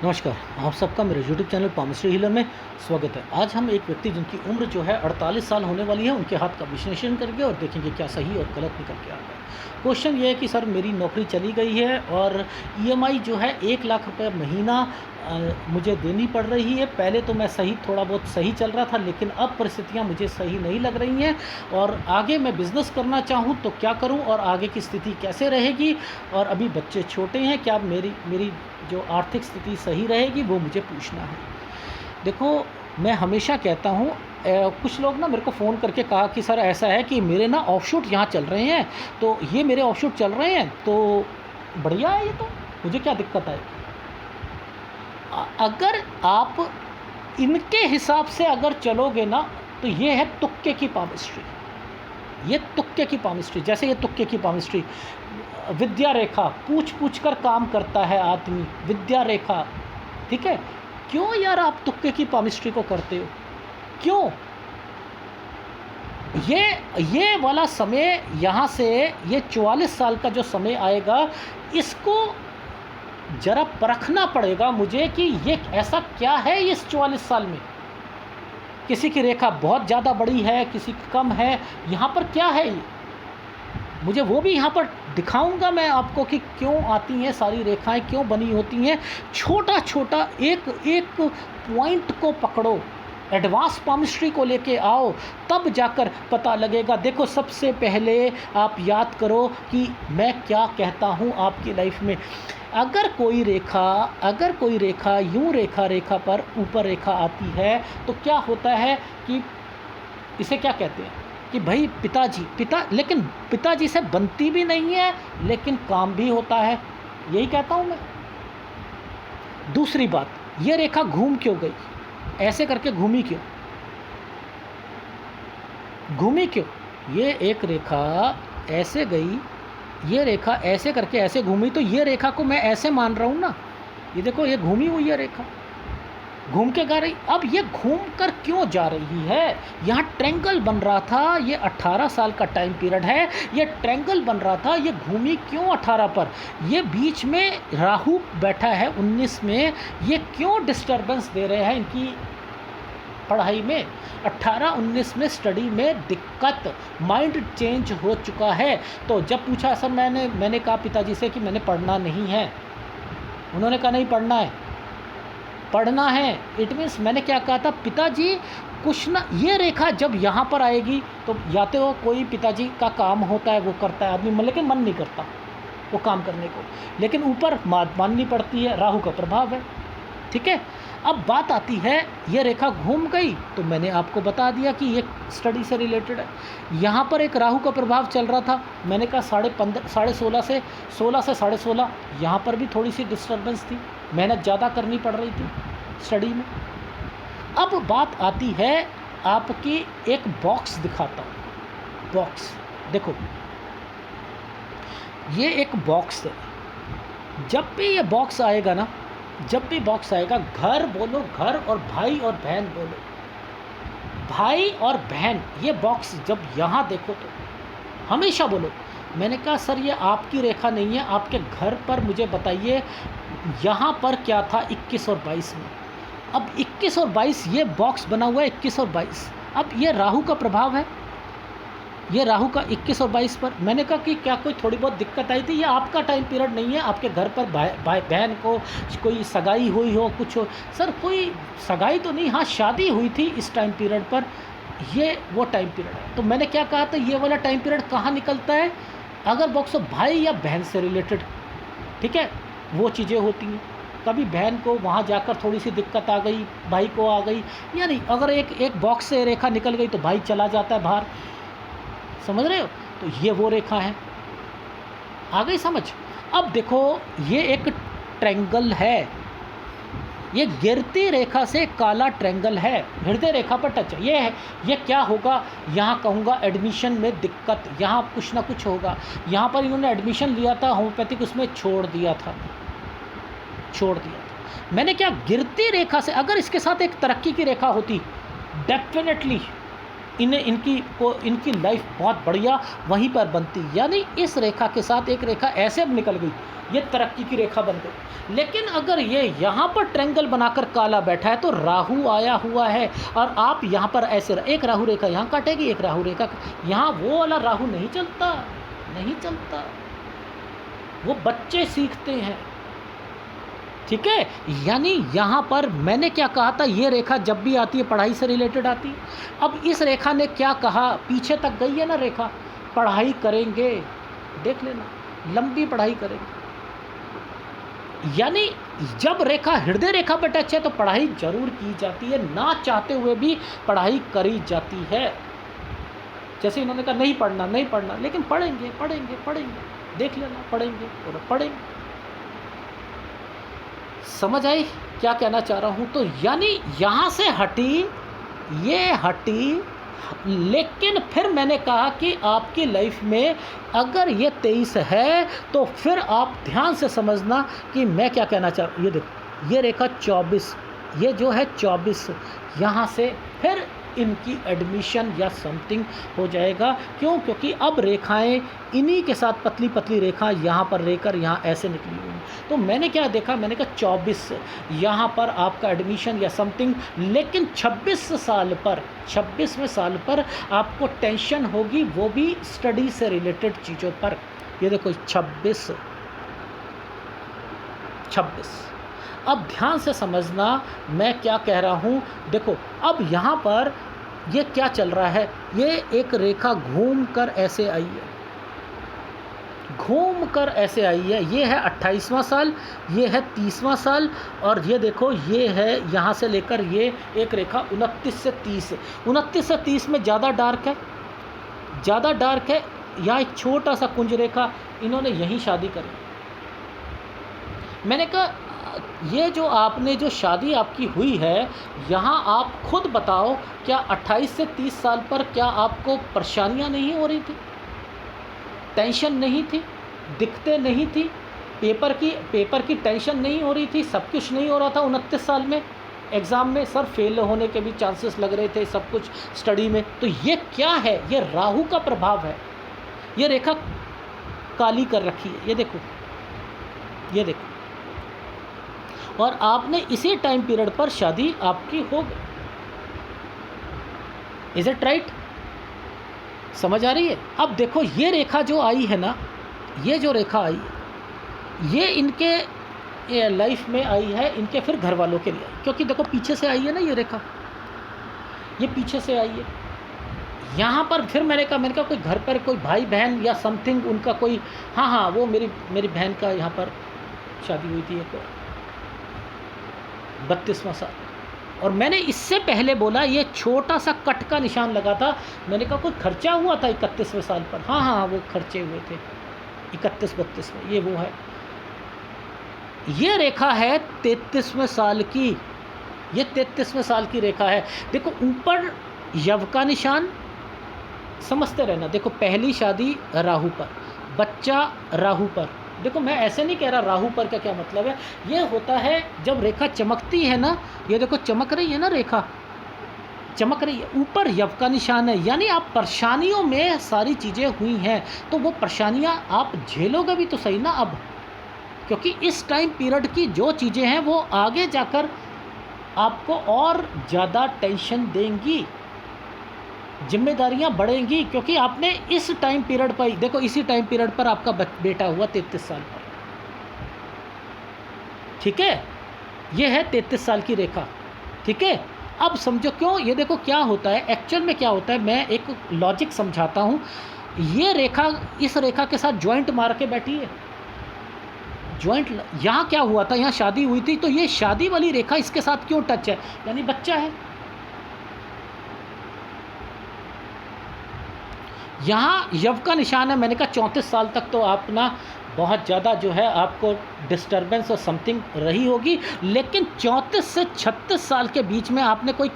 नमस्कार, आप सबका मेरे यूट्यूब चैनल पामिस्ट्री हीलर में स्वागत है। आज हम एक व्यक्ति जिनकी उम्र जो है 48 साल होने वाली है, उनके हाथ का विश्लेषण करके और देखेंगे क्या सही और गलत निकल के आता है। क्वेश्चन ये है कि सर मेरी नौकरी चली गई है और ईएमआई जो है 1 लाख रुपए महीना मुझे देनी पड़ रही है। पहले तो मैं थोड़ा बहुत सही चल रहा था, लेकिन अब परिस्थितियाँ मुझे सही नहीं लग रही हैं और आगे मैं बिज़नेस करना चाहूँ तो क्या करूँ और आगे की स्थिति कैसे रहेगी, और अभी बच्चे छोटे हैं, क्या मेरी मेरी जो आर्थिक स्थिति सही रहेगी, वो मुझे पूछना है। देखो, मैं हमेशा कहता हूँ, कुछ लोग ना मेरे को फ़ोन करके कहा कि सर ऐसा है कि मेरे ना ऑफशूट यहाँ चल रहे हैं, तो ये मेरे ऑफशूट चल रहे हैं तो बढ़िया है, ये तो मुझे क्या दिक्कत है। अगर आप इनके हिसाब से अगर चलोगे ना, तो ये है तुक्के की पामिस्ट्री। ये तुक्के की पामिस्ट्री, जैसे ये तुक्के की पामिस्ट्री, विद्या रेखा, पूछ पूछ कर काम करता है आदमी, विद्या रेखा, ठीक है। क्यों यार आप तुक्के की पामिस्ट्री को करते हो, क्यों? ये वाला समय, यहाँ से ये 44 साल का जो समय आएगा, इसको ज़रा परखना पड़ेगा मुझे कि ये ऐसा क्या है इस 44 साल में। किसी की रेखा बहुत ज़्यादा बड़ी है, किसी की कम है, यहाँ पर क्या है ये, मुझे वो भी यहाँ पर दिखाऊंगा मैं आपको कि क्यों आती हैं सारी रेखाएं, क्यों बनी होती हैं। छोटा छोटा एक एक पॉइंट को पकड़ो, एडवांस पामिस्ट्री को लेके आओ, तब जाकर पता लगेगा। देखो, सबसे पहले आप याद करो कि मैं क्या कहता हूँ आपकी लाइफ में। अगर कोई रेखा यूं रेखा पर ऊपर रेखा आती है, तो क्या होता है कि इसे क्या कहते हैं कि भाई लेकिन पिताजी से बनती भी नहीं है, लेकिन काम भी होता है, यही कहता हूँ मैं। दूसरी बात, ये रेखा घूम क्यों गई, ऐसे करके घूमी क्यों, ये एक रेखा ऐसे गई, ये रेखा ऐसे करके ऐसे घूमी, तो ये रेखा को मैं ऐसे मान रहा हूँ ना। ये देखो, ये घूमी हुई है रेखा, घूम के जा रही। अब ये घूम कर क्यों जा रही है, यहाँ ट्रेंगल बन रहा था, ये 18 साल का टाइम पीरियड है, ये ट्रेंगल बन रहा था, ये घूमी क्यों 18 पर, ये बीच में राहु बैठा है 19 में, ये क्यों डिस्टर्बेंस दे रहे हैं इनकी पढ़ाई में। 18-19 में स्टडी में दिक्कत, माइंड चेंज हो चुका है। तो जब पूछा सर, मैंने कहा पिताजी से कि मैंने पढ़ना नहीं है, उन्होंने कहा नहीं पढ़ना है। इट मीन्स मैंने क्या कहा था, पिताजी कुछ ना, ये रेखा जब यहाँ पर आएगी तो जाते हो, कोई पिताजी का काम होता है वो करता है आदमी, लेकिन मन नहीं करता वो काम करने को, लेकिन ऊपर माननी पड़ती है, राहु का प्रभाव है, ठीक है। अब बात आती है, ये रेखा घूम गई तो मैंने आपको बता दिया कि ये स्टडी से रिलेटेड है। यहाँ पर एक राहु का प्रभाव चल रहा था, मैंने कहा 16.5 से 16, यहाँ पर भी थोड़ी सी डिस्टर्बेंस थी, मेहनत ज़्यादा करनी पड़ रही थी स्टडी में। अब बात आती है, आपकी एक बॉक्स दिखाता हूँ। बॉक्स देखो, ये एक बॉक्स है। जब भी ये बॉक्स आएगा ना, घर बोलो, घर, और भाई और बहन बोलो, भाई और बहन, ये बॉक्स जब यहाँ देखो तो हमेशा बोलो। मैंने कहा सर ये आपकी रेखा नहीं है, आपके घर पर मुझे बताइए यहाँ पर क्या था 21 और 22 में। अब 21 और 22 ये बॉक्स बना हुआ है, 21 और 22। अब ये राहु का प्रभाव है, ये राहु का 21 और 22 पर। मैंने कहा कि क्या कोई थोड़ी बहुत दिक्कत आई थी, ये आपका टाइम पीरियड नहीं है, आपके घर पर भाई बहन को कोई सगाई हुई हो, कुछ हो। सर कोई सगाई तो नहीं, हाँ शादी हुई थी इस टाइम पीरियड पर, ये वो टाइम पीरियड है। तो मैंने क्या कहा था, ये वाला टाइम पीरियड कहाँ निकलता है, अगर बॉक्स हो भाई या बहन से रिलेटेड, ठीक है, वो चीज़ें होती हैं। कभी बहन को वहाँ जाकर थोड़ी सी दिक्कत आ गई, भाई को आ गई, या नहीं, अगर एक बॉक्स से रेखा निकल गई तो भाई चला जाता है बाहर, समझ रहे हो। तो ये वो रेखा है, आ गई समझ। अब देखो, ये एक ट्रेंगल है, ये गिरती रेखा से काला ट्रेंगल है, हृदय रेखा पर टच है। ये है, ये क्या होगा, यहाँ कहूँगा एडमिशन में दिक्कत, यहाँ कुछ ना कुछ होगा। यहाँ पर इन्होंने एडमिशन लिया था होम्योपैथिक, उसमें छोड़ दिया था। मैंने क्या, गिरती रेखा से, अगर इसके साथ एक तरक्की की रेखा होती, डेफिनेटली इन्हें इनकी लाइफ बहुत बढ़िया वहीं पर बनती, यानी इस रेखा के साथ एक रेखा ऐसे अब निकल गई, ये तरक्की की रेखा बन गई। लेकिन अगर ये यहाँ पर ट्रायंगल बनाकर काला बैठा है तो राहु आया हुआ है, और आप यहाँ पर ऐसे एक राहु रेखा यहाँ काटेगी, एक राहु रेखा यहाँ, वो वाला राहु नहीं चलता, नहीं चलता, वो बच्चे सीखते हैं। ठीक है, यानी यहाँ पर मैंने क्या कहा था, ये रेखा जब भी आती है पढ़ाई से रिलेटेड आती है। अब इस रेखा ने क्या कहा, पीछे तक गई है ना रेखा, पढ़ाई करेंगे, देख लेना, लंबी पढ़ाई करेंगे। यानी जब रेखा हृदय रेखा पर टच है तो पढ़ाई जरूर की जाती है, ना चाहते हुए भी पढ़ाई करी जाती है। जैसे इन्होंने कहा नहीं पढ़ना, नहीं पढ़ना, लेकिन पढ़ेंगे पढ़ेंगे पढ़ेंगे, देख लेना, पढ़ेंगे और पढ़ेंगे। समझ आई क्या कहना चाह रहा हूँ? तो यानी यहाँ से हटी, ये हटी, लेकिन फिर मैंने कहा कि आपकी लाइफ में अगर ये 23 है तो फिर आप ध्यान से समझना कि मैं क्या कहना चाह रहा हूँ। ये देखो, ये रेखा 24, ये जो है 24, यहाँ से फिर इनकी एडमिशन या समथिंग हो जाएगा। क्यों? क्योंकि अब रेखाएं इन्हीं के साथ पतली पतली रेखा यहाँ पर लेकर यहाँ ऐसे निकली हुई। तो मैंने क्या देखा, मैंने कहा 24 यहाँ पर आपका एडमिशन या समथिंग, लेकिन 26 साल पर, 26वें साल पर आपको टेंशन होगी, वो भी स्टडी से रिलेटेड चीज़ों पर। ये देखो 26। अब ध्यान से समझना मैं क्या कह रहा हूँ। देखो अब यहाँ पर ये क्या चल रहा है, ये एक रेखा घूम कर ऐसे आई है, घूम कर ऐसे आई है। ये है 28वां साल, ये है 30वां साल, और ये देखो ये है यहाँ से लेकर ये एक रेखा 29 से 30। 29 से 30 में ज़्यादा डार्क है, ज़्यादा डार्क है। यहाँ एक छोटा सा कुंज रेखा, इन्होंने यहीं शादी करी। मैंने कहा ये जो आपने जो शादी आपकी हुई है, यहाँ आप खुद बताओ, क्या 28 से 30 साल पर क्या आपको परेशानियाँ नहीं हो रही थी, टेंशन नहीं थी, दिक्कतें नहीं थी, पेपर की टेंशन नहीं हो रही थी, सब कुछ नहीं हो रहा था 29 साल में? एग्ज़ाम में सर फेल होने के भी चांसेस लग रहे थे, सब कुछ स्टडी में। तो ये क्या है, ये राहु का प्रभाव है। ये रेखा काली कर रखी है, ये देखो, ये देखो, और आपने इसी टाइम पीरियड पर शादी आपकी हो गई। Is it right? समझ आ रही है? अब देखो ये रेखा जो आई है ना, ये जो रेखा आई, ये इनके लाइफ में आई है, इनके फिर घर वालों के लिए, क्योंकि देखो पीछे से आई है ना ये रेखा, ये पीछे से आई है। यहाँ पर फिर मैंने कहा कोई घर पर कोई भाई बहन या समथिंग उनका कोई, हाँ वो मेरी बहन का यहाँ पर शादी हुई थी, एक 32वां साल। और मैंने इससे पहले बोला ये छोटा सा कट का निशान लगा था, मैंने कहा कोई खर्चा हुआ था 31वें साल पर? हाँ वो खर्चे हुए थे 31-32 में, ये वो है। ये रेखा है 33वें साल की, ये 33वें साल की रेखा है। देखो ऊपर यव का निशान, समझते रहना। देखो पहली शादी राहु पर, बच्चा राहु पर। देखो मैं ऐसे नहीं कह रहा राहु पर का क्या मतलब है, ये होता है जब रेखा चमकती है ना, ये देखो चमक रही है ना रेखा, चमक रही है, ऊपर यव का निशान है, यानी आप परेशानियों में सारी चीज़ें हुई हैं, तो वो परेशानियां आप झेलोगे भी तो सही ना अब, क्योंकि इस टाइम पीरियड की जो चीज़ें हैं वो आगे जाकर आपको और ज़्यादा टेंशन देंगी, जिम्मेदारियां बढ़ेंगी, क्योंकि आपने इस टाइम पीरियड पर, देखो इसी टाइम पीरियड पर आपका बेटा हुआ 33 साल पर। ठीक है, ये है 33 साल की रेखा। ठीक है, अब समझो क्यों, ये देखो क्या होता है एक्चुअल में, क्या होता है, मैं एक लॉजिक समझाता हूँ। ये रेखा इस रेखा के साथ ज्वाइंट मार के बैठी है, ज्वाइंट। यहाँ क्या हुआ था, यहाँ शादी हुई थी, तो ये शादी वाली रेखा इसके साथ क्यों टच है, यानी बच्चा है। यहाँ यव का निशान है, मैंने कहा 34 साल तक तो आप ना बहुत ज़्यादा जो है आपको डिस्टर्बेंस और समथिंग रही होगी, लेकिन 34 से 36 साल के बीच में आपने कोई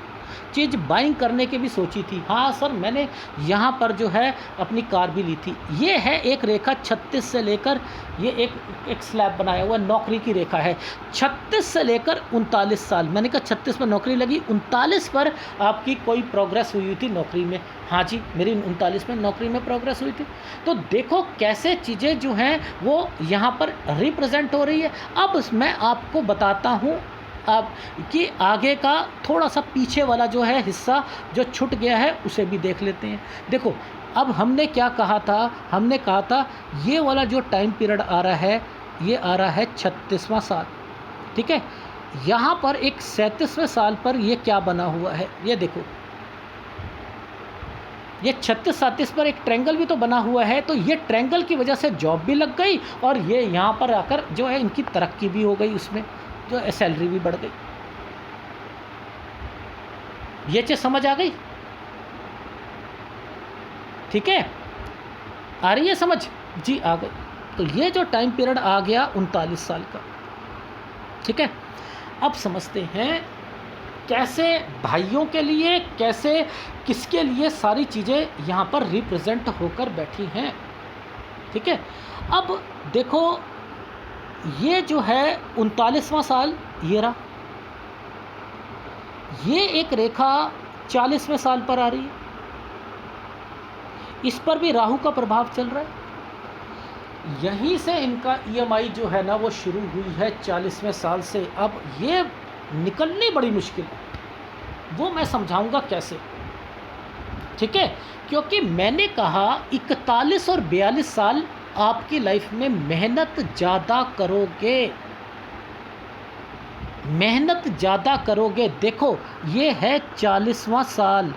चीज़ बाइंग करने की भी सोची थी। हाँ सर, मैंने यहाँ पर जो है अपनी कार भी ली थी। ये है एक रेखा 36 से लेकर, ये एक स्लैब बनाया हुआ नौकरी की रेखा है। 36 से लेकर 39 साल, मैंने कहा 36 पर नौकरी लगी, 39 पर आपकी कोई प्रोग्रेस हुई थी नौकरी में। हाँ जी, मेरी 39 में नौकरी में प्रोग्रेस हुई थी। तो देखो कैसे चीज़ें जो हैं वो यहाँ पर रिप्रेजेंट हो रही है। अब मैं आपको बताता हूँ अब कि आगे का थोड़ा सा पीछे वाला जो है हिस्सा जो छूट गया है उसे भी देख लेते हैं। देखो, अब हमने क्या कहा था, हमने कहा था ये वाला जो टाइम पीरियड आ रहा है, ये आ रहा है 36वां साल, ठीक है। यहाँ पर एक 37वें साल पर ये क्या बना हुआ है, ये देखो, ये 36-37 पर एक ट्रायंगल भी तो बना हुआ है। तो ये ट्रायंगल की वजह से जॉब भी लग गई और ये यहाँ पर आकर जो है इनकी तरक्की भी हो गई, उसमें जो सैलरी भी बढ़ गई। ये चीज़ समझ आ गई? ठीक है, आ रही है समझ? जी आ गई। तो ये जो टाइम पीरियड आ गया 39 साल का, ठीक है। अब समझते हैं कैसे भाइयों के लिए, कैसे किसके लिए सारी चीज़ें यहाँ पर रिप्रेजेंट होकर बैठी हैं, ठीक है। अब देखो, ये जो है 39वां साल ये रहा, ये एक रेखा 40वें साल पर आ रही है, इस पर भी राहु का प्रभाव चल रहा है। यहीं से इनका ईएमआई जो है ना वो शुरू हुई है 40वें साल से। अब ये निकलनी बड़ी मुश्किल है, वो मैं समझाऊंगा कैसे, ठीक है। क्योंकि मैंने कहा 41 और 42 साल आपकी लाइफ में मेहनत ज़्यादा करोगे, मेहनत ज़्यादा करोगे। देखो, ये है 40वां साल,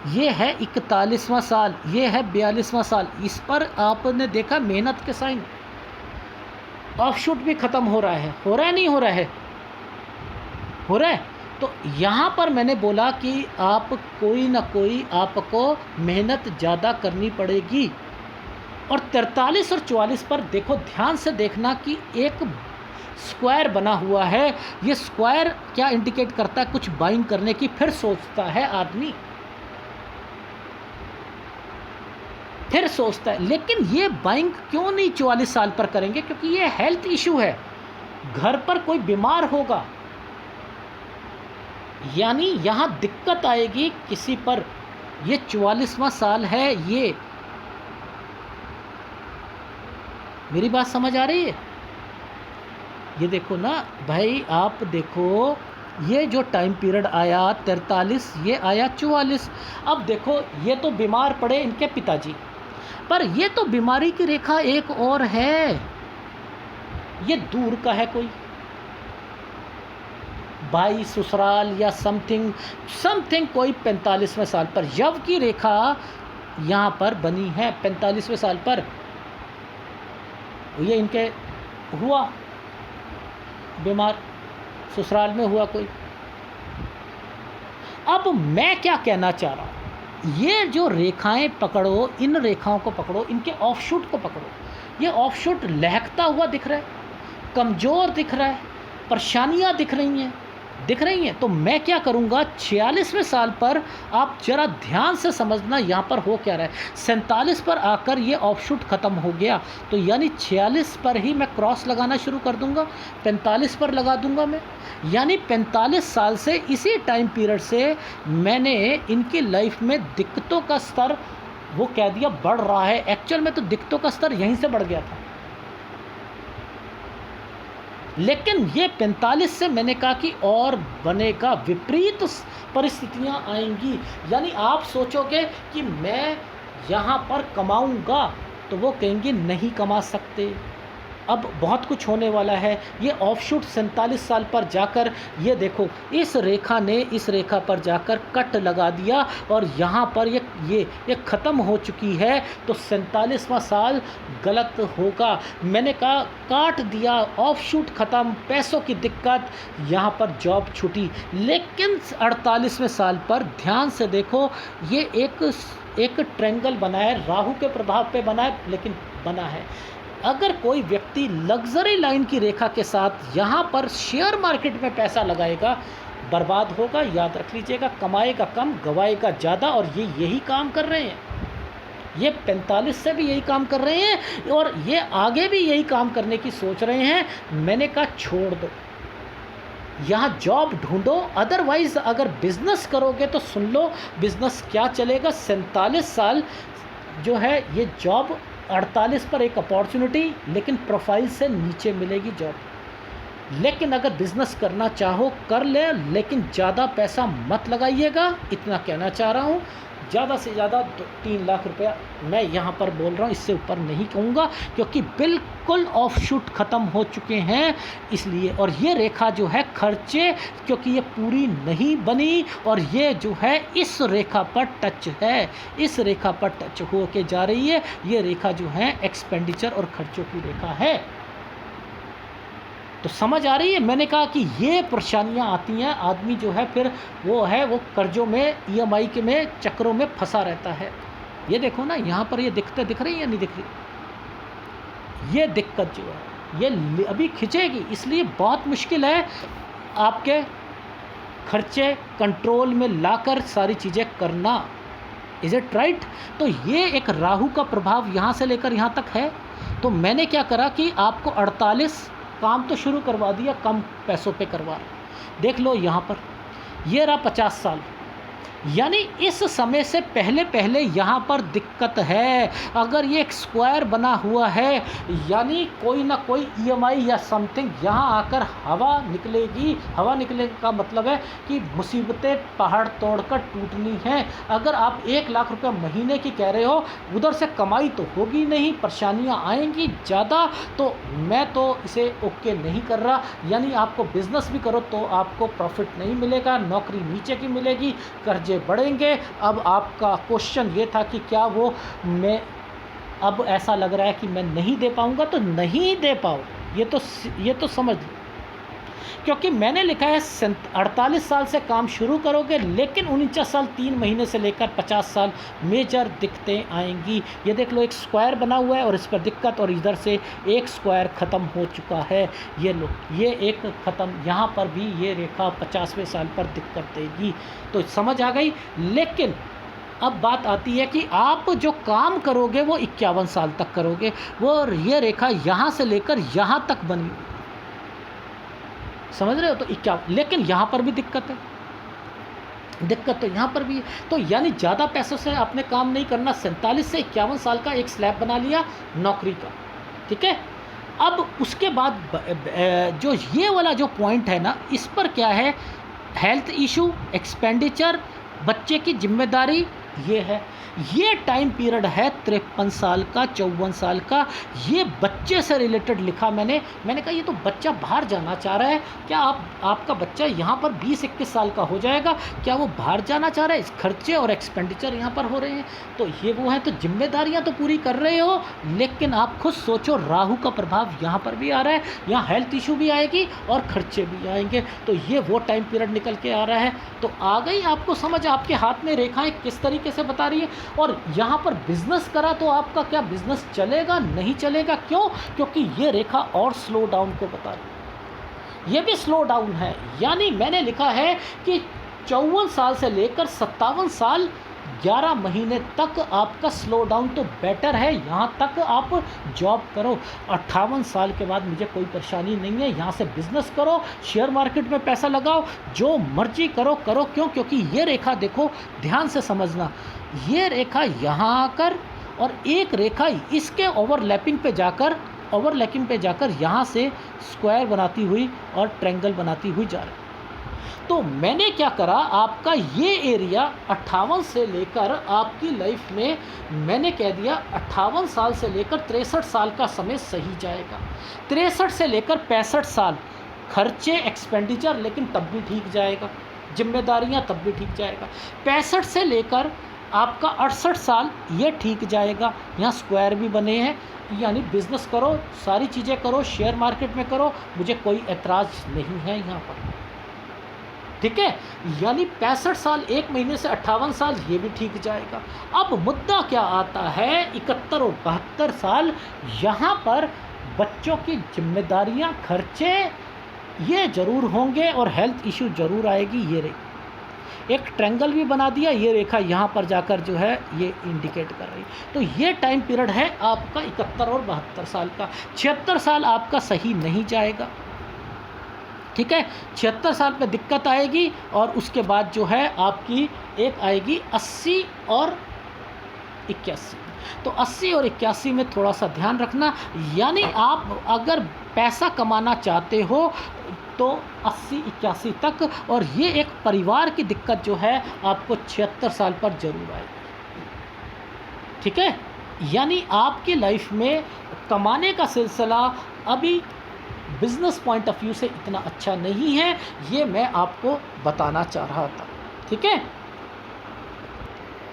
ये है 41वां साल, ये है 42वां साल। इस पर आपने देखा मेहनत के साइन, ऑफशूट भी ख़त्म हो रहा है, हो रहा है नहीं हो रहा है, हो रहा है। तो यहाँ पर मैंने बोला कि आप कोई ना कोई आपको मेहनत ज़्यादा करनी पड़ेगी। और 43 और 44 पर देखो, ध्यान से देखना कि एक स्क्वायर बना हुआ है। ये स्क्वायर क्या इंडिकेट करता है? कुछ बाइंग करने की फिर सोचता है आदमी, फिर सोचता है। लेकिन ये बाइंग क्यों नहीं 44 साल पर करेंगे? क्योंकि ये हेल्थ इशू है, घर पर कोई बीमार होगा, यानी यहाँ दिक्कत आएगी किसी पर। ये 44वां साल है, ये मेरी बात समझ आ रही है? ये देखो ना भाई, आप देखो, ये जो टाइम पीरियड आया 43, ये आया 44। अब देखो, ये तो बीमार पड़े इनके पिताजी, पर ये तो बीमारी की रेखा एक और है, ये दूर का है, कोई भाई ससुराल या समथिंग कोई 45वें साल पर यव की रेखा यहाँ पर बनी है 45वें साल पर। ये इनके हुआ बीमार, ससुराल में हुआ कोई। अब मैं क्या कहना चाह रहा हूँ, ये जो रेखाएं पकड़ो, इन रेखाओं को पकड़ो, इनके ऑफशूट को पकड़ो। ये ऑफशूट लहकता हुआ दिख रहा है, कमज़ोर दिख रहा है, परेशानियाँ दिख रही हैं। तो मैं क्या करूँगा, 46वें साल पर आप ज़रा ध्यान से समझना यहाँ पर हो क्या रहा है। 47 पर आकर ये ऑफशूट ख़त्म हो गया, तो यानी 46 पर ही मैं क्रॉस लगाना शुरू कर दूँगा, 45 पर लगा दूँगा मैं। यानी 45 साल से, इसी टाइम पीरियड से मैंने इनकी लाइफ में दिक्कतों का स्तर वो कह दिया बढ़ रहा है। एक्चुअल में तो दिक्कतों का स्तर यहीं से बढ़ गया था, लेकिन ये 45 से मैंने कहा कि और बनेगा, विपरीत परिस्थितियां आएंगी। यानी आप सोचोगे कि मैं यहाँ पर कमाऊँगा, तो वो कहेंगे नहीं कमा सकते, अब बहुत कुछ होने वाला है। ये ऑफशूट 47 साल पर जाकर, ये देखो, इस रेखा ने इस रेखा पर जाकर कट लगा दिया और यहाँ पर ये ख़त्म हो चुकी है। तो 47वां साल गलत होगा। मैंने कहा काट दिया, ऑफशूट ख़त्म, पैसों की दिक्कत, यहाँ पर जॉब छूटी। लेकिन 48वें साल पर ध्यान से देखो, ये एक ट्रायंगल बना है, राहु के प्रभाव पे बना है, लेकिन बना है। अगर कोई व्यक्ति लग्जरी लाइन की रेखा के साथ यहाँ पर शेयर मार्केट में पैसा लगाएगा, बर्बाद होगा। याद रख लीजिएगा, कमाएगा कम गवाएगा ज़्यादा, और ये यही काम कर रहे हैं। ये 45 से भी यही काम कर रहे हैं और ये आगे भी यही काम करने की सोच रहे हैं। मैंने कहा छोड़ दो, यहाँ जॉब ढूंढो, अदरवाइज़ अगर बिज़नेस करोगे तो सुन लो बिज़नेस क्या चलेगा। 47 साल जो है ये जॉब, 48 पर एक अपॉर्चुनिटी, लेकिन प्रोफाइल से नीचे मिलेगी जॉब। लेकिन अगर बिज़नेस करना चाहो कर ले, लेकिन ज़्यादा पैसा मत लगाइएगा, इतना कहना चाह रहा हूँ। ज़्यादा से ज़्यादा 3 लाख रुपया मैं यहाँ पर बोल रहा हूँ, इससे ऊपर नहीं कहूँगा, क्योंकि बिल्कुल ऑफ शूट ख़त्म हो चुके हैं इसलिए। और ये रेखा जो है खर्चे, क्योंकि ये पूरी नहीं बनी और ये जो है इस रेखा पर टच है, इस रेखा पर टच हो के जा रही है। ये रेखा जो है एक्सपेंडिचर और खर्चों की रेखा है। तो समझ आ रही है। मैंने कहा कि ये परेशानियां आती हैं, आदमी जो है फिर वो कर्जों में, ईएमआई के में चक्रों में फंसा रहता है। ये देखो ना, यहाँ पर ये दिक्कतें दिख रही हैं या नहीं दिख रही? ये दिक्कत जो है ये अभी खिंचेगी, इसलिए बहुत मुश्किल है आपके खर्चे कंट्रोल में लाकर सारी चीज़ें करना। Is it right? तो ये एक राहु का प्रभाव यहाँ से लेकर यहाँ तक है। तो मैंने क्या करा कि आपको 48 काम तो शुरू करवा दिया, कम पैसों पे करवा रहा। देख लो यहाँ पर ये रहा 50 साल, यानी इस समय से पहले पहले यहाँ पर दिक्कत है। अगर ये एक स्क्वायर बना हुआ है, यानी कोई ना कोई ईएमआई या समथिंग यहाँ आकर हवा निकलेगी। हवा निकलने का मतलब है कि मुसीबतें पहाड़ तोड़कर टूटनी हैं। अगर आप 1 लाख रुपए महीने की कह रहे हो, उधर से कमाई तो होगी नहीं, परेशानियाँ आएंगी ज़्यादा। तो मैं तो इसे ओके नहीं कर रहा। यानी आपको बिज़नेस भी करो तो आपको प्रॉफिट नहीं मिलेगा, नौकरी नीचे की मिलेगी, कर्जे बढ़ेंगे। अब आपका क्वेश्चन ये था कि क्या वो मैं, अब ऐसा लग रहा है कि मैं नहीं दे पाऊंगा, तो नहीं दे पाओ, ये तो समझ लो। क्योंकि मैंने लिखा है 48 साल से काम शुरू करोगे, लेकिन 49 साल 3 महीने से लेकर 50 साल मेजर दिक्कतें आएंगी। ये देख लो, एक स्क्वायर बना हुआ है और इस पर दिक्कत, और इधर से एक स्क्वायर ख़त्म हो चुका है। ये लो, ये एक ख़त्म, यहाँ पर भी ये रेखा 50वें साल पर दिक्कत देगी। तो समझ आ गई। लेकिन अब बात आती है कि आप जो काम करोगे वो 51 साल तक करोगे। वो ये रेखा यहाँ से लेकर यहाँ तक बनी, समझ रहे हो? तो 51, लेकिन यहाँ पर भी दिक्कत है, दिक्कत तो यहाँ पर भी है। तो यानी ज़्यादा पैसों से आपने काम नहीं करना। 47 से 51 साल का एक स्लैब बना लिया नौकरी का, ठीक है। अब उसके बाद जो ये वाला जो पॉइंट है ना, इस पर क्या है, हेल्थ इशू, एक्सपेंडिचर, बच्चे की जिम्मेदारी, ये है। ये टाइम पीरियड है 53 साल का, 54 साल का। ये बच्चे से रिलेटेड लिखा मैंने कहा ये तो बच्चा बाहर जाना चाह रहा है। क्या आपका बच्चा यहाँ पर 20-21 साल का हो जाएगा, क्या वो बाहर जाना चाह रहा है? इस खर्चे और एक्सपेंडिचर यहाँ पर हो रहे हैं। तो ये वो है, तो जिम्मेदारियाँ तो पूरी कर रहे हो, लेकिन आप खुद सोचो, राहु का प्रभाव यहाँ पर भी आ रहा है, यहाँ हेल्थ इशू भी आएगी और खर्चे भी आएंगे। तो ये वो टाइम पीरियड निकल के आ रहा है। तो आ गई आपको समझ, आपके हाथ में रेखाएं किस तरीके से बता रही है। और यहाँ पर बिजनेस करा तो आपका क्या बिजनेस चलेगा, नहीं चलेगा? क्यों? क्योंकि ये रेखा और स्लो डाउन को बता रही है, ये भी स्लो डाउन है। यानी मैंने लिखा है कि 54 साल से लेकर 57 साल 11 महीने तक आपका स्लो डाउन तो बेटर है, यहाँ तक आप जॉब करो। 58 साल के बाद मुझे कोई परेशानी नहीं है, यहाँ से बिज़नेस करो, शेयर मार्केट में पैसा लगाओ, जो मर्जी करो। क्यों? क्योंकि ये रेखा देखो, ध्यान से समझना, ये रेखा यहाँ आकर और एक रेखा इसके ओवरलैपिंग पे जाकर यहाँ से स्क्वायर बनाती हुई और ट्रायंगल बनाती हुई जा रही है। तो मैंने क्या करा, आपका ये एरिया 58 से लेकर आपकी लाइफ में मैंने कह दिया 58 साल से लेकर 63 साल का समय सही जाएगा। 63 से लेकर 65 साल खर्चे एक्सपेंडिचर, लेकिन तब भी ठीक जाएगा, जिम्मेदारियां तब भी ठीक जाएगा। 65 से लेकर आपका 68 साल ये ठीक जाएगा। यहाँ स्क्वायर भी बने हैं, यानी बिज़नेस करो, सारी चीज़ें करो, शेयर मार्केट में करो, मुझे कोई ऐतराज़ नहीं है यहाँ पर, ठीक है। यानी 65 साल 1 महीने से 58 साल ये भी ठीक जाएगा। अब मुद्दा क्या आता है, 71 और 72 साल यहाँ पर बच्चों की जिम्मेदारियाँ, खर्चे ये ज़रूर होंगे और हेल्थ इशू ज़रूर आएगी। ये एक ट्रायंगल भी बना दिया, ये रेखा यहाँ पर जाकर जो है ये इंडिकेट कर रही है। तो ये टाइम पीरियड है आपका 71 और 72 साल का। 76 साल आपका सही नहीं जाएगा, ठीक है। 76 साल पे दिक्कत आएगी और उसके बाद जो है आपकी एक आएगी 80 और 81। तो 80 और 81 में थोड़ा सा ध्यान रखना, यानी आप अगर पैसा कमाना चाहते हो तो 80-81 तक, और ये एक परिवार की दिक्कत जो है आपको 76 साल पर ज़रूर आएगी, ठीक है। यानी आपकी लाइफ में कमाने का सिलसिला अभी बिज़नेस पॉइंट ऑफ व्यू से इतना अच्छा नहीं है, ये मैं आपको बताना चाह रहा था, ठीक है।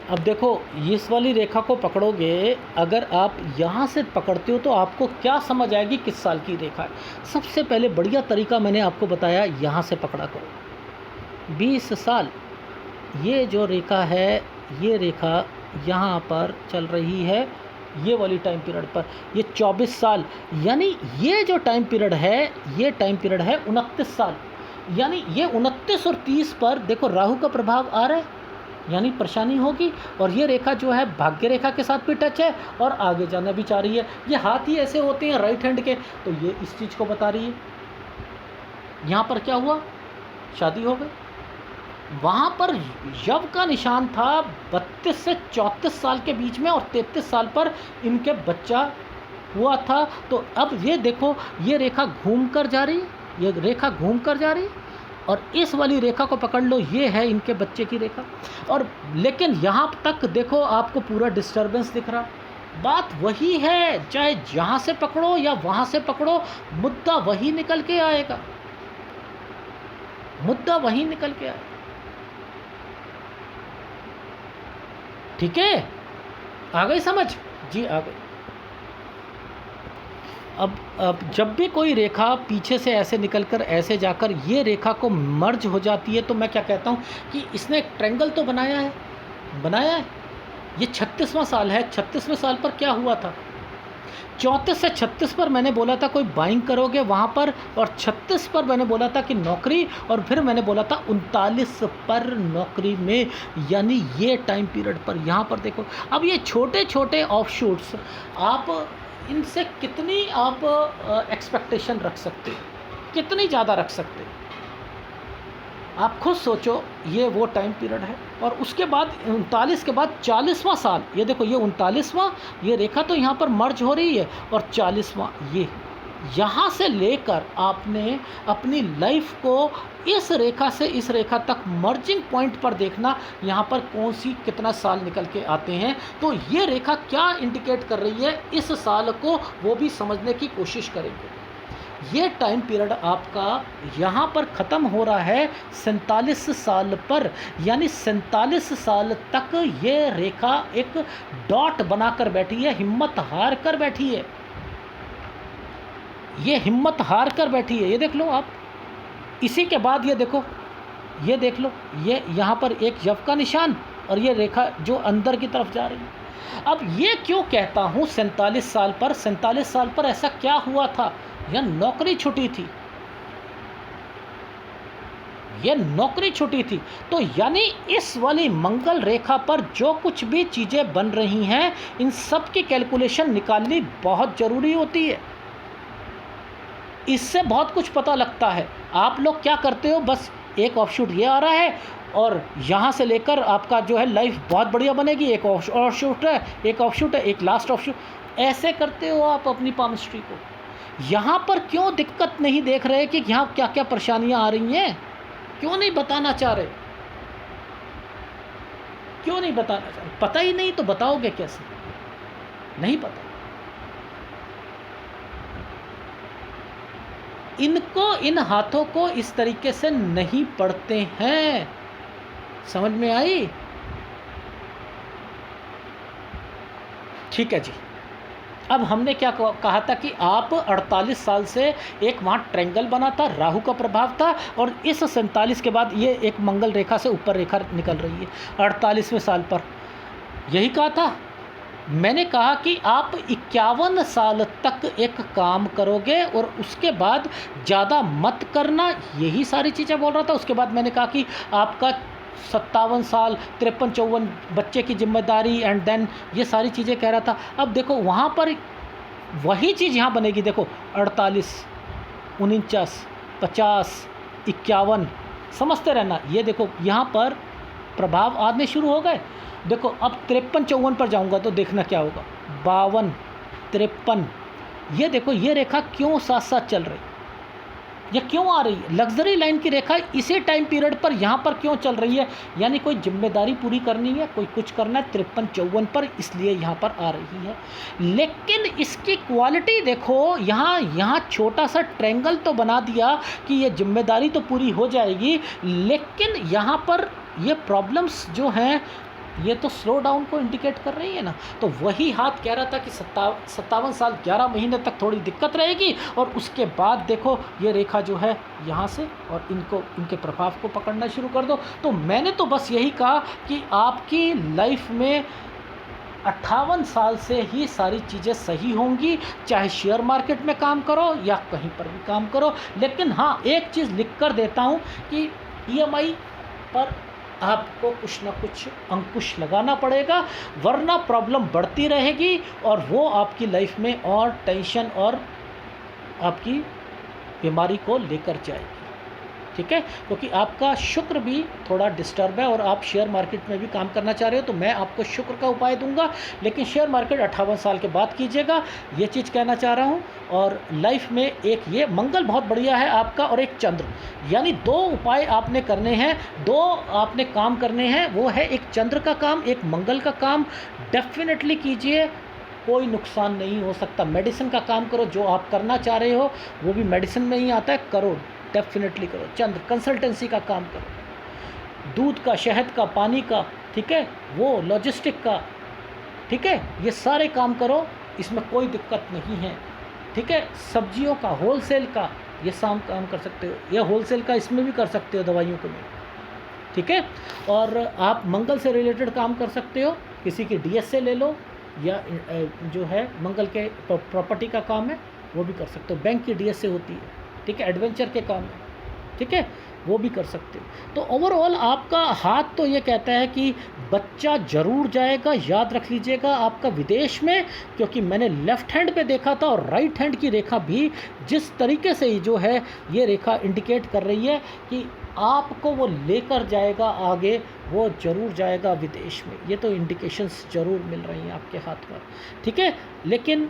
अब देखो इस वाली रेखा को पकड़ोगे, अगर आप यहाँ से पकड़ते हो तो आपको क्या समझ आएगी किस साल की रेखा है। सबसे पहले बढ़िया तरीका मैंने आपको बताया, यहाँ से पकड़ा करो 20 साल। ये जो रेखा है, ये रेखा यहाँ पर चल रही है, ये वाली टाइम पीरियड पर, ये 24 साल, यानी ये जो टाइम पीरियड है, ये टाइम पीरियड है 29 साल। यानी ये 29 और 30 पर देखो राहु का प्रभाव आ रहा है, यानी परेशानी होगी। और ये रेखा जो है भाग्य रेखा के साथ भी टच है और आगे जाना भी चाह रही है। ये हाथ ही ऐसे होते हैं राइट हैंड के, तो ये इस चीज़ को बता रही है। यहाँ पर क्या हुआ, शादी हो गई। वहाँ पर यव का निशान था 32 से 34 साल के बीच में, और 33 साल पर इनके बच्चा हुआ था। तो अब ये देखो, ये रेखा घूम कर जा रही, ये रेखा घूम कर जा रही, और इस वाली रेखा को पकड़ लो, ये है इनके बच्चे की रेखा। और लेकिन यहाँ तक देखो आपको पूरा डिस्टर्बेंस दिख रहा। बात वही है, चाहे जहाँ से पकड़ो या वहाँ से पकड़ो, मुद्दा वही निकल के आएगा, मुद्दा वही निकल के आएगा, ठीक है। आ गई समझ जी, आ गई। अब जब भी कोई रेखा पीछे से ऐसे निकलकर ऐसे जाकर ये रेखा को मर्ज हो जाती है, तो मैं क्या कहता हूँ कि इसने एक ट्रायंगल तो बनाया है। ये 36वां साल है। 36वें साल पर क्या हुआ था, 34 से 36 पर मैंने बोला था कोई बाइंग करोगे वहाँ पर, और 36 पर मैंने बोला था कि नौकरी, और फिर मैंने बोला था 39 पर नौकरी में, यानी ये टाइम पीरियड पर। यहाँ पर देखो, अब ये छोटे छोटे ऑफशूट्स, आप इनसे कितनी आप एक्सपेक्टेशन रख सकते हो, कितनी ज़्यादा रख सकते हो, आप खुद सोचो। ये वो टाइम पीरियड है। और उसके बाद 39 के बाद 40वां साल, ये देखो, ये 39वां, ये रेखा तो यहाँ पर मर्ज हो रही है, और 40वां ये, यहाँ से लेकर आपने अपनी लाइफ को इस रेखा से इस रेखा तक मर्जिंग पॉइंट पर देखना, यहाँ पर कौन सी कितना साल निकल के आते हैं। तो ये रेखा क्या इंडिकेट कर रही है इस साल को, वो भी समझने की कोशिश करेंगे। ये टाइम पीरियड आपका यहाँ पर ख़त्म हो रहा है 47 साल पर, यानी 47 साल तक ये रेखा एक डॉट बनाकर बैठी है, हिम्मत हार कर बैठी है, ये हिम्मत हार कर बैठी है। ये देख लो आप, इसी के बाद ये देखो, ये देख लो, ये यहाँ पर एक यव का निशान, और ये रेखा जो अंदर की तरफ जा रही है। अब ये क्यों कहता हूँ 47 साल पर, 47 साल पर ऐसा क्या हुआ था, यह नौकरी छुटी थी, ये नौकरी छुटी थी। तो यानी इस वाली मंगल रेखा पर जो कुछ भी चीज़ें बन रही हैं, इन सब की कैलकुलेशन निकालनी बहुत ज़रूरी होती है। इससे बहुत कुछ पता लगता है। आप लोग क्या करते हो, बस एक ऑफशूट ये आ रहा है, और यहाँ से लेकर आपका जो है लाइफ बहुत बढ़िया बनेगी, एक ऑफशूट है, एक ऑफशूट है, एक लास्ट ऑफशूट, ऐसे करते हो आप अपनी पामिस्ट्री को। यहाँ पर क्यों दिक्कत नहीं देख रहे कि यहाँ क्या क्या परेशानियाँ आ रही हैं, क्यों नहीं बताना चाह रहे, क्यों नहीं बताना चाह रहे? पता ही नहीं तो बताओगे कैसे, नहीं पता। इनको, इन हाथों को इस तरीके से नहीं पढ़ते हैं, समझ में आई? ठीक है जी। अब हमने क्या कहा था कि आप 48 साल से एक वहाँ ट्रायंगल बना था, राहु का प्रभाव था, और इस 47 के बाद ये एक मंगल रेखा से ऊपर रेखा निकल रही है 48वें साल पर, यही कहा था। मैंने कहा कि आप 51 साल तक एक काम करोगे और उसके बाद ज़्यादा मत करना, यही सारी चीज़ें बोल रहा था। उसके बाद मैंने कहा कि आपका 57 साल 53-54 बच्चे की जिम्मेदारी एंड देन ये सारी चीज़ें कह रहा था। अब देखो वहाँ पर वही चीज़ यहाँ बनेगी। देखो 48, 49, 50, 51, समझते रहना। ये देखो यहाँ पर प्रभाव आने शुरू हो गए। देखो अब 53-54 पर जाऊंगा तो देखना क्या होगा। 52, 53, ये देखो ये रेखा क्यों साथ साथ चल रही, ये क्यों आ रही है? लग्जरी लाइन की रेखा इसी टाइम पीरियड पर यहाँ पर क्यों चल रही है? यानी कोई जिम्मेदारी पूरी करनी है, कोई कुछ करना है 53-54 पर, इसलिए यहाँ पर आ रही है। लेकिन इसकी क्वालिटी देखो, यहाँ छोटा सा ट्रायंगल तो बना दिया कि ये जिम्मेदारी तो पूरी हो जाएगी, लेकिन यहाँ पर ये प्रॉब्लम्स जो हैं ये तो स्लो डाउन को इंडिकेट कर रही है ना। तो वही हाथ कह रहा था कि 57 साल 11 महीने तक थोड़ी दिक्कत रहेगी, और उसके बाद देखो ये रेखा जो है यहाँ से, और इनके प्रभाव को पकड़ना शुरू कर दो। तो मैंने तो बस यही कहा कि आपकी लाइफ में 58 साल से ही सारी चीज़ें सही होंगी, चाहे शेयर मार्केट में काम करो या कहीं पर भी काम करो। लेकिन हाँ, एक चीज़ लिख कर देता हूँ कि ईएमआई पर आपको कुछ ना कुछ अंकुश लगाना पड़ेगा, वरना प्रॉब्लम बढ़ती रहेगी और वो आपकी लाइफ में और टेंशन और आपकी बीमारी को लेकर जाएगी। ठीक है, क्योंकि आपका शुक्र भी थोड़ा डिस्टर्ब है और आप शेयर मार्केट में भी काम करना चाह रहे हो, तो मैं आपको शुक्र का उपाय दूंगा, लेकिन शेयर मार्केट 58 साल के बाद कीजिएगा, ये चीज़ कहना चाह रहा हूँ। और लाइफ में एक ये मंगल बहुत बढ़िया है आपका, और एक चंद्र, यानी दो उपाय आपने करने हैं, दो आपने काम करने हैं। वो है एक चंद्र का काम, एक मंगल का काम। डेफिनेटली कीजिए, कोई नुकसान नहीं हो सकता। मेडिसिन का काम करो, जो आप करना चाह रहे हो वो भी मेडिसिन में ही आता है, करो, डेफिनेटली करो। चंद्र कंसल्टेंसी का काम करो, दूध का, शहद का, पानी का, ठीक है, वो लॉजिस्टिक का, ठीक है, ये सारे काम करो, इसमें कोई दिक्कत नहीं है। ठीक है, सब्जियों का, होलसेल का, ये साम काम कर सकते हो, या होलसेल का इसमें भी कर सकते हो, दवाइयों के में। ठीक है, और आप मंगल से रिलेटेड काम कर सकते हो, किसी की डीएस से ले लो, या जो है मंगल के प्रॉपर्टी का काम है वो भी कर सकते हो, बैंक की डीएस से होती है। ठीक है, एडवेंचर के काम है, ठीक है, वो भी कर सकते हो। तो ओवरऑल आपका हाथ तो ये कहता है कि बच्चा ज़रूर जाएगा, याद रख लीजिएगा आपका विदेश में, क्योंकि मैंने लेफ़्ट हैंड पे देखा था, और राइट हैंड की रेखा भी जिस तरीके से जो है ये रेखा इंडिकेट कर रही है कि आपको वो लेकर जाएगा आगे, वो ज़रूर जाएगा विदेश में। ये तो इंडिकेशंस ज़रूर मिल रही हैं आपके हाथ पर। ठीक है, लेकिन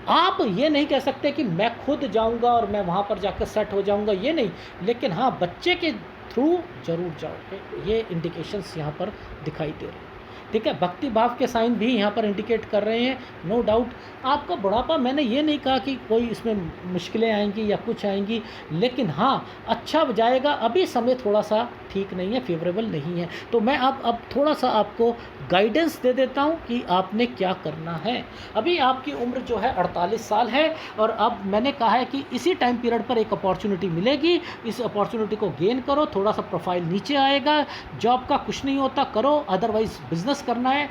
आप ये नहीं कह सकते कि मैं खुद जाऊंगा और मैं वहाँ पर जाकर सेट हो जाऊंगा, ये नहीं, लेकिन हाँ बच्चे के थ्रू ज़रूर जाओगे, ये इंडिकेशंस यहाँ पर दिखाई दे रहे हैं। ठीक है, भक्ति भाव के साइन भी यहाँ पर इंडिकेट कर रहे हैं। नो डाउट आपका बुढ़ापा, मैंने ये नहीं कहा कि कोई इसमें मुश्किलें आएंगी या कुछ आएंगी, लेकिन हाँ अच्छा जाएगा। अभी समय थोड़ा सा ठीक नहीं है, फेवरेबल नहीं है, तो मैं अब थोड़ा सा आपको गाइडेंस दे देता हूँ कि आपने क्या करना है। अभी आपकी उम्र जो है 48 साल है, और अब मैंने कहा है कि इसी टाइम पीरियड पर एक अपॉर्चुनिटी मिलेगी, इस अपॉर्चुनिटी को गेन करो। थोड़ा सा प्रोफाइल नीचे आएगा, जॉब का कुछ नहीं होता करो, अदरवाइज़ बिजनेस करना है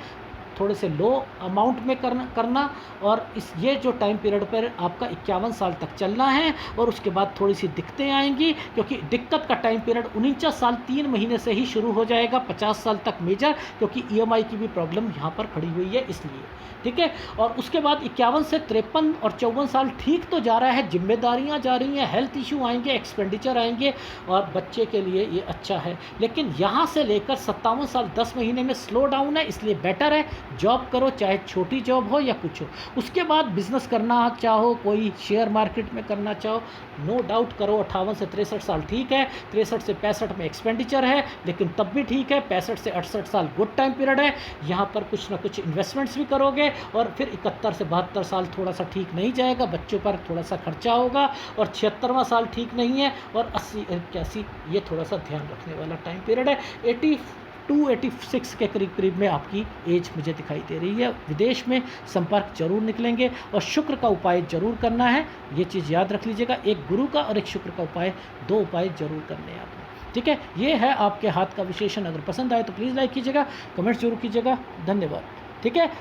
थोड़े से लो अमाउंट में करना। और ये जो टाइम पीरियड पर आपका 51 साल तक चलना है, और उसके बाद थोड़ी सी दिक्कतें आएंगी, क्योंकि दिक्कत का टाइम पीरियड 49 साल 3 महीने से ही शुरू हो जाएगा, 50 साल तक मेजर, क्योंकि ईएमआई की भी प्रॉब्लम यहाँ पर खड़ी हुई है इसलिए। ठीक है, और उसके बाद 51 से 53 और 54 साल ठीक तो जा रहा है, जिम्मेदारियाँ जा रही हैं, हेल्थ इशू आएंगे, एक्सपेंडिचर आएंगे, और बच्चे के लिए ये अच्छा है। लेकिन यहाँ से लेकर 57 साल 10 महीने में स्लो डाउन है, इसलिए बेटर है जॉब करो, चाहे छोटी जॉब हो या कुछ हो। उसके बाद बिजनेस करना चाहो, कोई शेयर मार्केट में करना चाहो, नो डाउट करो। 58 से 63 साल ठीक है, 63 से 65 में एक्सपेंडिचर है, लेकिन तब भी ठीक है। 65 से 68 साल गुड टाइम पीरियड है, यहाँ पर कुछ ना कुछ इन्वेस्टमेंट्स भी करोगे। और फिर 71 से 72 साल थोड़ा सा ठीक नहीं जाएगा, बच्चों पर थोड़ा सा खर्चा होगा। और 76वां साल ठीक नहीं है, और 80 81 ये थोड़ा सा ध्यान रखने वाला टाइम पीरियड है। 82-86 के करीब में आपकी एज मुझे दिखाई दे रही है। विदेश में संपर्क जरूर निकलेंगे, और शुक्र का उपाय जरूर करना है, ये चीज़ याद रख लीजिएगा। एक गुरु का और एक शुक्र का उपाय, 2 उपाय जरूर करने हैं आपको। ठीक है, ये है आपके हाथ का विशेषण। अगर पसंद आए तो प्लीज़ लाइक कीजिएगा, कमेंट्स जरूर कीजिएगा। धन्यवाद। ठीक है,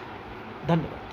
धन्यवाद।